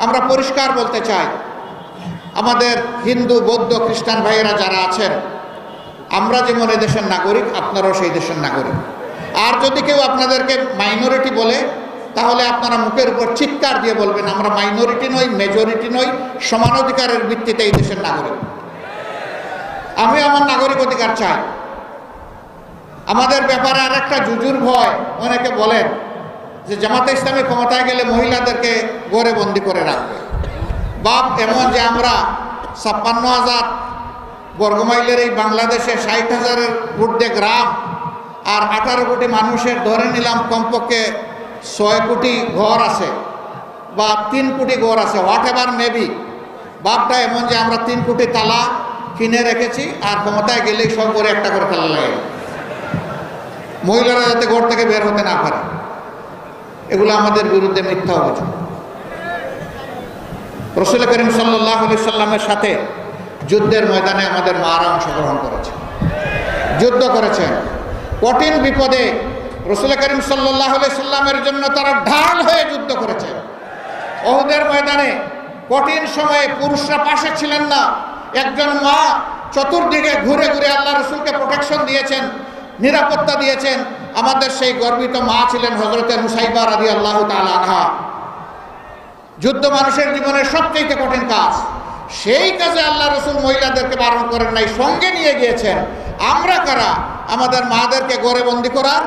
আমরা পরিষ্কার বলতে চাই, আমাদের হিন্দু বৌদ্ধ খ্রিস্টান ভাইয়েরা যারা আছেন, আমরা যেমন এই দেশের নাগরিক, আপনারাও সেই দেশের নাগরিক। আর যদি কেউ আপনাদেরকে মাইনরিটি বলে, তাহলে আপনারা মুখের উপর চিৎকার দিয়ে বলবেন, আমরা মাইনরিটি নই, মেজরিটি নই, সমান অধিকারের ভিত্তিতে এই দেশের নাগরিক। আমি আমার নাগরিক অধিকার চাই। আমাদের ব্যাপারে আর একটা জুজুর ভয়, অনেকে বলেন যে জামাতে ইসলামী ক্ষমতায় গেলে মহিলাদেরকে ঘরে বন্দি করে রাখবে। বাপ এমন যে আমরা 56,000 বর্গমাইলের এই বাংলাদেশে 60,000-এর ঊর্ধ্বে গ্রাম আর 18 কোটি মানুষের ধরে নিলাম কমপক্ষে 6 কোটি ঘর আছে বা 3 কোটি ঘর আছে, হোয়াট এভার মেবি। বাপটা এমন যে আমরা 3 কোটি তালা কিনে রেখেছি, আর ক্ষমতায় গেলেই সব করে একটা করে তালা লাগে, মহিলারা যাতে ঘর থেকে বের হতে না পারে। এগুলো আমাদের বিরুদ্ধে মিথ্যা অভিযোগ। রাসূল করিম সাল্লাল্লাহু আলাইহি সাল্লামের সাথে যুদ্ধের ময়দানে আমাদের মারা অংশগ্রহণ করেছে, যুদ্ধ করেছেন। কঠিন বিপদে রাসূল করিম সাল্লাল্লাহু আলাইহি সাল্লামের জন্য তারা ঢাল হয়ে যুদ্ধ করেছে। উহুদের ময়দানে কঠিন সময়ে পুরুষরা পাশে ছিলেন না। একজন মা চতুর্দিকে ঘুরে ঘুরে আল্লাহ রাসূলকে প্রোটেকশন দিয়েছেন, নিরাপত্তা দিয়েছেন। আমাদের সেই গর্বিত মা ছিলেন হযরতে নুসাইবা রাদিয়াল্লাহু তাআলা আনহা। যুদ্ধ মানুষের জীবনের সবচেয়ে কঠিন কাজ, সেই কাজে আল্লাহ রাসূল মহিলাদেরকে বারণ করেন নাই, সঙ্গে নিয়ে গিয়েছেন। আমরা কারা আমাদের মাদেরকে ঘরে বন্দি করার?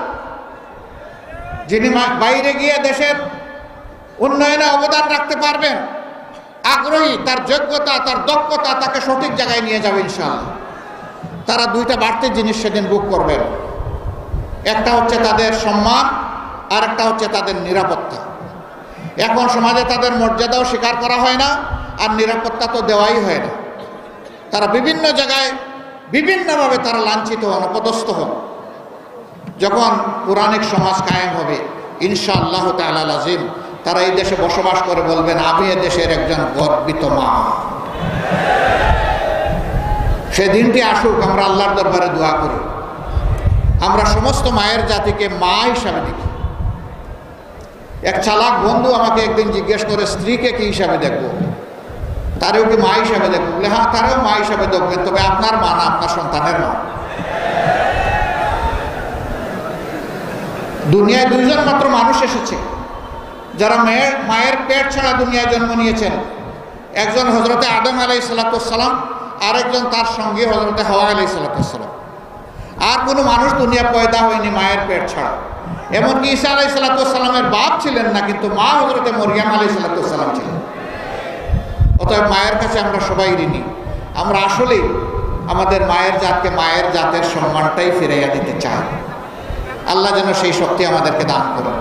যিনি বাইরে গিয়ে দেশের উন্নয়নে অবদান রাখতে পারবেন, আগ্রহী, তার যোগ্যতা, তার দক্ষতা তাকে সঠিক জায়গায় নিয়ে যাবে ইনশাআল্লাহ। তারা দুইটা বাড়তি জিনিস সেদিন বুক করবেন। একটা হচ্ছে তাদের সম্মান, আর একটা হচ্ছে তাদের নিরাপত্তা। এখন সমাজে তাদের মর্যাদাও স্বীকার করা হয় না, আর নিরাপত্তা তো দেওয়াই হয় না। তারা বিভিন্ন জায়গায় বিভিন্নভাবে তারা লাঞ্ছিত হন, অপদস্থ হন। যখন পুরাণিক সমাজ কায়েম হবে ইনশাআল্লাহ তাআলা আযীম, তারা এই দেশে বসবাস করে বলবেন, আমি এ দেশের একজন গর্বিত মা। সেই দিনটি আসুক, আমরা আল্লাহর দরবারে দোয়া করি। আমরা সমস্ত মায়ের জাতিকে মা হিসাবে দেখি। এক চালাক বন্ধু আমাকে একদিন জিজ্ঞেস করে, স্ত্রীকে কি হিসাবে দেখবো? তারেও কি মা হিসাবে দেখবো? বলে হ্যাঁ, তারেও মা হিসাবে দেখবেন, তবে আপনার মা না, আপনার সন্তানের মা। দুনিয়ায় দুইজন মাত্র মানুষ এসেছে যারা মায়ের পেট ছাড়া দুনিয়ায় জন্ম নিয়েছেন। একজন হযরতে আদম আলাইহিস সালাতু ওয়াস সালাম, আরেকজন তার সঙ্গী হযরতে হাওয়া আলাইহিস সালাতু ওয়াস সালাম। আর কোনো মানুষ দুনিয়া পয়দা হয়নি মায়ের পেট ছাড়া। এমনকি ঈসা আলাইহিস সালাতু ওয়াস সালামের বাপ ছিলেন না, কিন্তু মা হযরতে মরিয়ম আলাইহিস সালাতু ওয়াস সালাম ছিলেন। অতএব মায়ের কাছে আমরা সবাই ঋণী। আমরা আসলেই আমাদের মায়ের জাতকে, মায়ের জাতের সম্মানটাই ফিরাইয়া দিতে চাই। আল্লাহ যেন সেই শক্তি আমাদেরকে দান করেন।